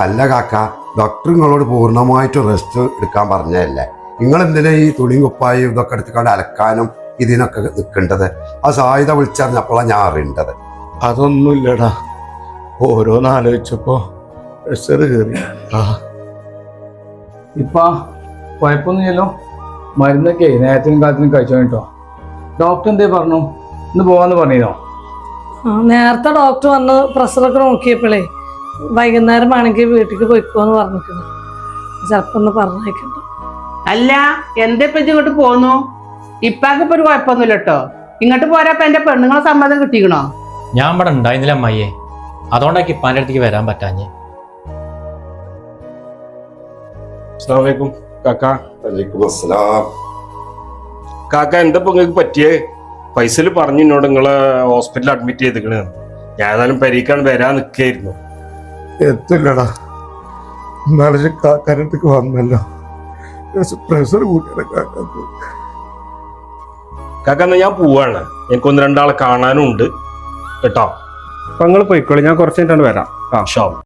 അല്ല കാക്ക, ഡോക്ടർ നിങ്ങളോട് പൂർണ്ണമായിട്ട് റെസ്റ്റ് എടുക്കാൻ പറഞ്ഞതല്ലേ? നിങ്ങൾ എന്തിനാ ഈ തുണിയും കുപ്പായും ഇതൊക്കെ എടുത്തുകൊണ്ട് അലക്കാനും ഇതിനൊക്കെ നിൽക്കേണ്ടത്? ആ സാധ്യത വിളിച്ചറിഞ്ഞപ്പോഴാണ് ഞാൻ അറിയേണ്ടത്. അതൊന്നുമില്ലടാ, ഓരോന്നാലോചിച്ചപ്പോ പ്രഷർ കയറി. ഇപ്പ കുഴപ്പമൊന്നുമില്ലല്ലോ. മരുന്നൊക്കെ നേരത്തിനും കാലത്തിനും കഴിച്ചോ കേട്ടോ. ഡോക്ടർ എന്തേ പറഞ്ഞു? ഇന്ന് പോവാന്ന് പറഞ്ഞോ? നേരത്തെ ഡോക്ടർ വന്ന് പ്രഷറൊക്കെ നോക്കിയപ്പോഴേ വൈകുന്നേരം ആണെങ്കിൽ വീട്ടിലേക്ക് പോയിക്കോന്ന് പറഞ്ഞിട്ടുണ്ട്. ചിലപ്പോ ഒന്ന് പറഞ്ഞേക്കണ്ട. അല്ല, എന്താ ഇപ്പൊ ഇങ്ങോട്ട് പോന്നു? ഇപ്പാക്കിപ്പോ ഒരു കുഴപ്പമൊന്നുമില്ല കേട്ടോ. ഇങ്ങോട്ട് പോരാപ്പ എന്റെ പെണ്ണുങ്ങളെ സമ്മതം കിട്ടിക്കണോ? ഞാൻ ഇവിടെ ഉണ്ടായിരുന്നില്ല അമ്മയെ, അതുകൊണ്ടാക്കി ഇപ്പാൻ്റെ അടുത്തേക്ക് വരാൻ പറ്റാഞ്ഞ്. അസ്സലാമു കാക്ക. വലൈക്കും അസ്സലാം. കാക്ക, എന്താ ഇപ്പൊ നിങ്ങൾക്ക് പറ്റിയേ? പൈസല് പറഞ്ഞു എന്നോട് നിങ്ങളെ ഹോസ്പിറ്റലിൽ അഡ്മിറ്റ് ചെയ്തിക്കണ്. ഞാൻ ഏതായാലും പരീക്കാൻ വരാൻ നിൽക്കായിരുന്നു. എത്തില്ലടാ, നാളെ കാക്കാനടുത്തേക്ക് വന്നല്ലോ. പ്രഷർ കൂട്ടിയാണ് കാക്കാക്ക്. കാക്ക, എന്നാ ഞാൻ പോവാണ്. എനിക്ക് ഒന്ന് രണ്ടാളെ കാണാനും ഉണ്ട് കേട്ടോ. അപ്പൊ നിങ്ങൾ പോയിക്കോളി, ഞാൻ കുറച്ച് കഴിഞ്ഞിട്ടാണ് വരാം. ഷോ.